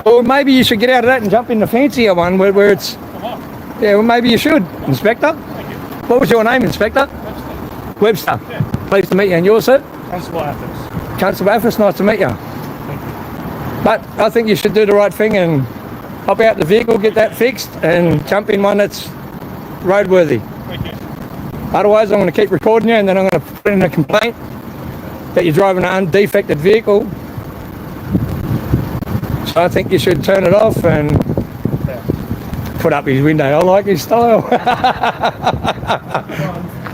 Well, maybe you should get out of that and jump in the fancier one where it's... Yeah, well, maybe you should, Inspector. What was your name, Inspector? Webster. Yeah. Pleased to meet you. And yours, sir? Constable Athos. Constable Athos, nice to meet you. But I think you should do the right thing and hop out the vehicle, get that fixed, and jump in one that's roadworthy. Thank you. Otherwise, I'm going to keep recording you, and then I'm going to put in a complaint that you're driving an undefected vehicle. So I think you should turn it off and put up his window. I like his style.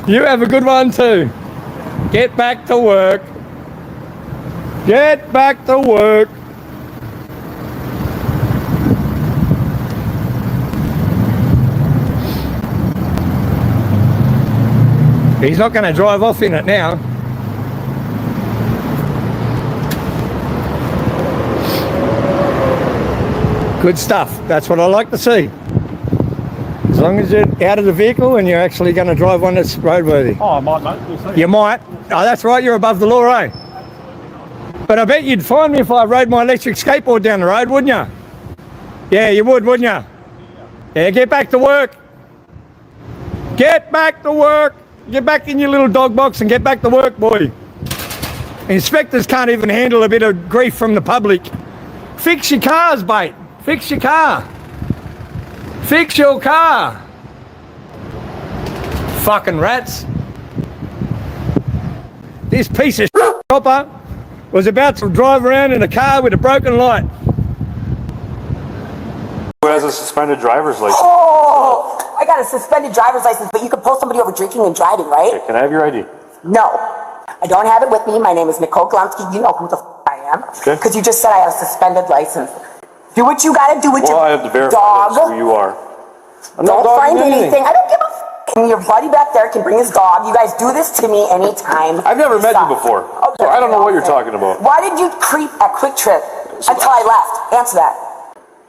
You have a good one too. Get back to work. Get back to work. He's not going to drive off in it now. Good stuff. That's what I like to see. As long as you're out of the vehicle and you're actually going to drive one that's roadworthy. Oh, I might, mate. We'll see. You might. Oh, that's right. You're above the law, eh? But I bet you'd find me if I rode my electric skateboard down the road, wouldn't you? Yeah, you would, wouldn't you? Yeah, get back to work. Get back to work. Get back in your little dog box and get back to work, boy. Inspectors can't even handle a bit of grief from the public. Fix your cars, mate. Fix your car. Fix your car. Fucking rats. This piece of copper was about to drive around in a car with a broken light. Who has a suspended driver's license? Oh, I got a suspended driver's license, but you can pull somebody over drinking and driving, right? Okay, can I have your ID? No, I don't have it with me. My name is Nicole Glonsky. You know who the I am. Okay. Because you just said I have a suspended license. Do what you gotta do with Well, your I have to verify dog. that's who you are. I'm not Don't find dogging anything. I don't give a f***. And your buddy back there can bring his dog. You guys do this to me anytime. I've never met you Stop. before, Okay. so I don't know what you're talking about. Why did you creep at Quick Trip until I left? Answer that.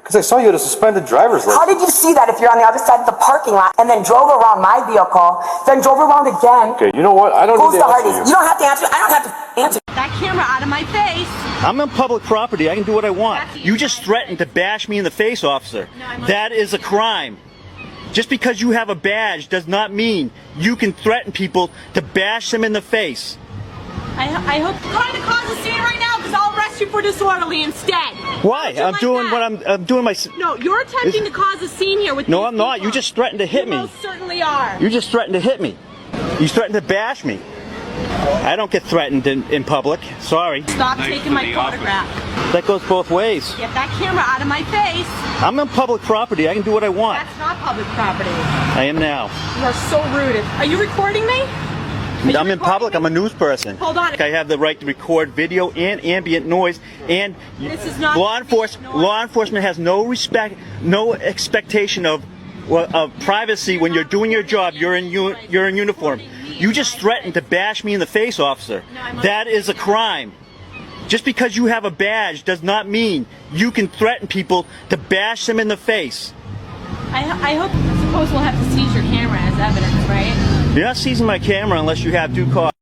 Because I saw you had a suspended driver's How license. did you see that if you're on the other side of the parking lot and then drove around my vehicle, then drove around again? Okay, you know what? I don't Who's need the to answer hardest? you. You don't have to answer. I don't have to answer. That camera out of my face. I'm on public property. I can do what I want. Jackie, You just threatened to bash me in the face, officer. No, I'm not. That is a crime. Just because you have a badge does not mean you can threaten people to bash them in the face. I hope you're trying to cause a scene right now because I'll arrest you for disorderly instead. Why? Don't I'm like doing that. what I'm doing my. No, you're attempting to cause a scene here with No, these I'm not. people. You just threatened to hit You me. most certainly are. You just threatened to hit me. You threatened to bash me. I don't get threatened in public. Sorry. Stop taking my photograph. That goes both ways. Get that camera out of my face. I'm on public property. I can do what I want. That's not public property. I am now. You are so rude. Are you recording me? you I'm in public. recording I'm a news person. Hold on. I have the right to record video and ambient noise, and This is not law ambient enforcement. noise. Law enforcement has no respect, no expectation of privacy when you're doing your job. You're in uniform. You just threatened to bash me in the face, officer. That is a crime. Just because you have a badge does not mean you can threaten people to bash them in the face. I suppose we'll have to seize your camera as evidence, right? You're not seizing my camera unless you have due cause.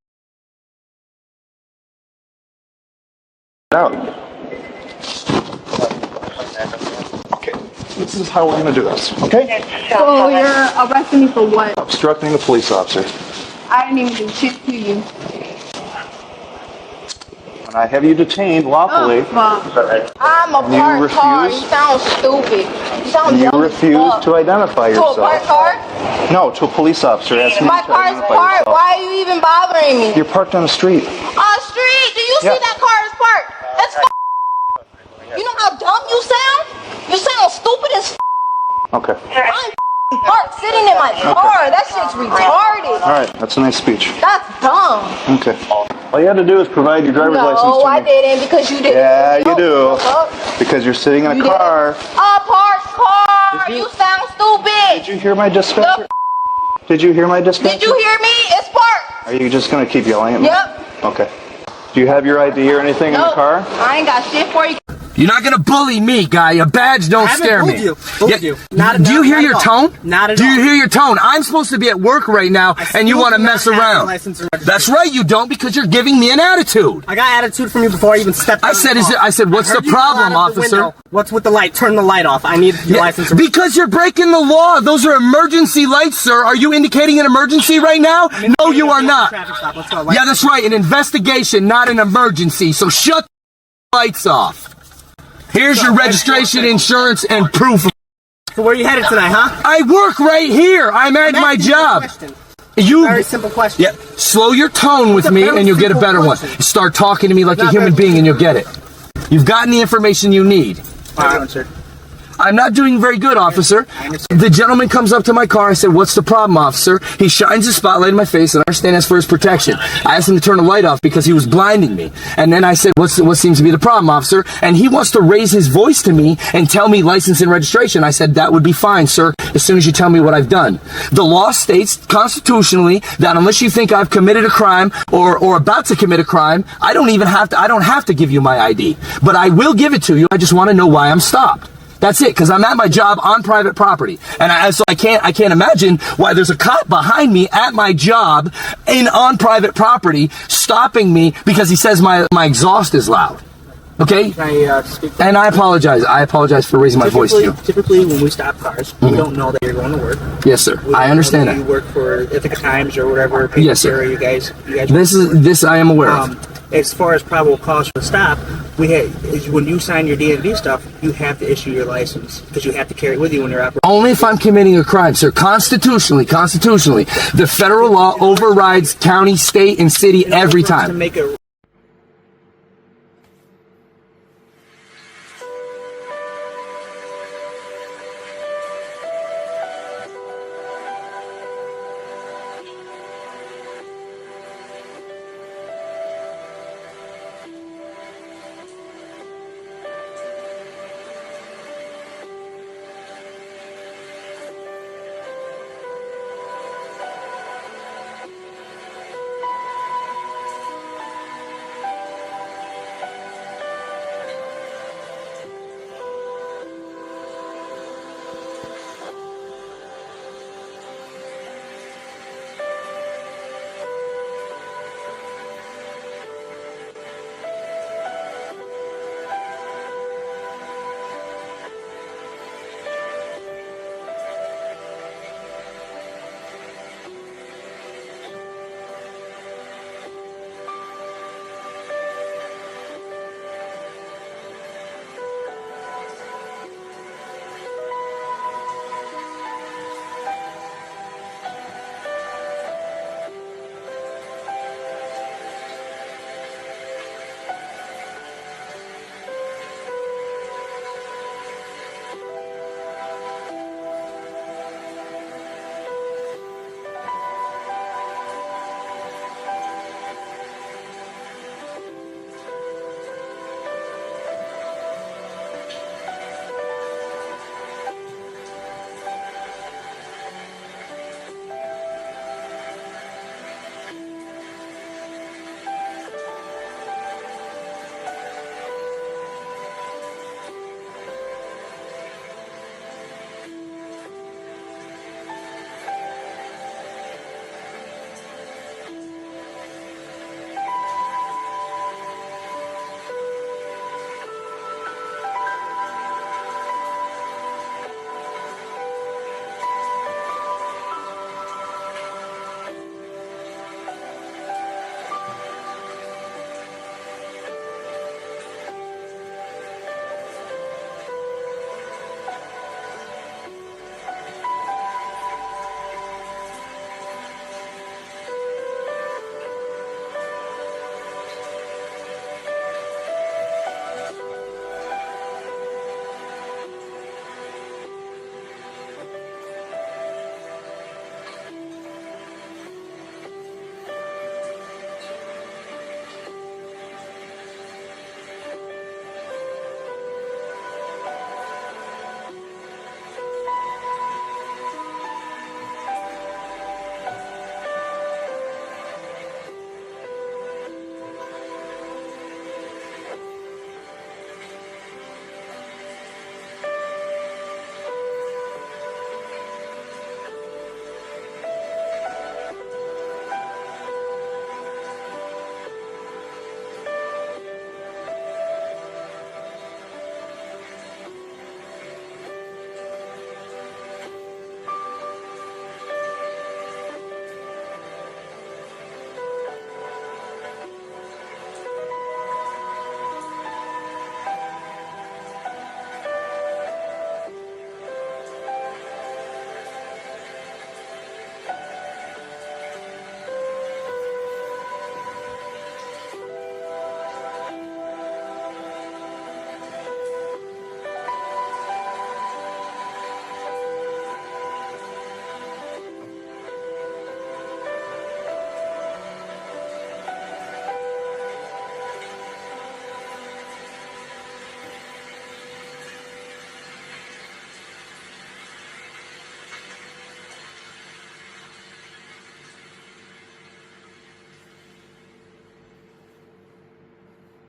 Out. Okay, this is how we're gonna do this, okay? So you're arresting me for what? Obstructing a police officer. I didn't even do shit to you. When I have you detained lawfully, Fuck. I'm a And you parked car. You refuse? sound stupid. You sound you dumb as refuse fuck. to identify To a parked yourself. car? No, to a police officer. Asking My you to car's identify parked. yourself. Why are you even bothering me? You're parked on the street. Street. Do you Yeah. see that car is parked? That's You know how dumb you sound? You sound stupid as Okay. I'm parked sitting in my car. That shit's retarded. All right, that's a nice speech. That's dumb. Okay. All you had to do is provide your driver's license No, to I me. didn't because you didn't. Yeah, you do. Fuck. Because you're sitting in a You car. didn't. A parked car. Did you- You sound stupid. Did you hear my dispenser? Did you hear my dispenser? Did you hear me? It's parked. Are you just gonna keep yelling at me? Yep. Okay. Do you have your ID or anything in the Nope. car? I ain't got shit for you. You're not gonna bully me, guy. A badge don't scare me. Bullied you. Not, do you hear not your at all. tone? Not at do all. you hear your tone? I'm supposed to be at work right now, and you still want to do not mess have your around. license and That's registration. right, you don't, because you're giving me an attitude. I got attitude from you before I even stepped out. I said, what's the problem, officer? What's with the light? Turn the light off. I need your license. Because you're breaking the law. Those are emergency lights, sir. Are you indicating an emergency right now? No, you are not. Traffic stop. Let's go. Yeah, that's right. An investigation, not an emergency. So shut the lights off. Here's your registration, insurance, and proof. So where are you headed tonight, huh? I work right here. I'm at my asking you a job. question. You. Very simple question. Yeah. Slow your tone with me, and you'll get a better one. Start talking to me like a human being, and you'll get it. You've gotten the information you need. All right, sir. I'm not doing very good, officer. The gentleman comes up to my car. I said, what's the problem, officer? He shines a spotlight in my face, and I understand that's for his protection. I asked him to turn the light off because he was blinding me. And then I said, what seems to be the problem, officer? And he wants to raise his voice to me and tell me license and registration. I said, that would be fine, sir, as soon as you tell me what I've done. The law states constitutionally that unless you think I've committed a crime or about to commit a crime, I don't have to give you my ID. But I will give it to you. I just want to know why I'm stopped. That's it, because I'm at my job on private property, and so I can't imagine why there's a cop behind me at my job on private property stopping me because he says my exhaust is loud. Okay? Can I speak? And I apologize. I apologize for raising my voice to you. Typically, when we stop cars, we don't know that you're going to work. Yes, sir. I understand You that. work for Ithaca Times or whatever. Yes, sir. You guys. This I am aware of. As far as probable cause for the stop, when you sign your DMV stuff, you have to issue your license because you have to carry it with you when you're operating. Only if I'm committing a crime, sir. Constitutionally, the federal law overrides county, state, and city every To time. make a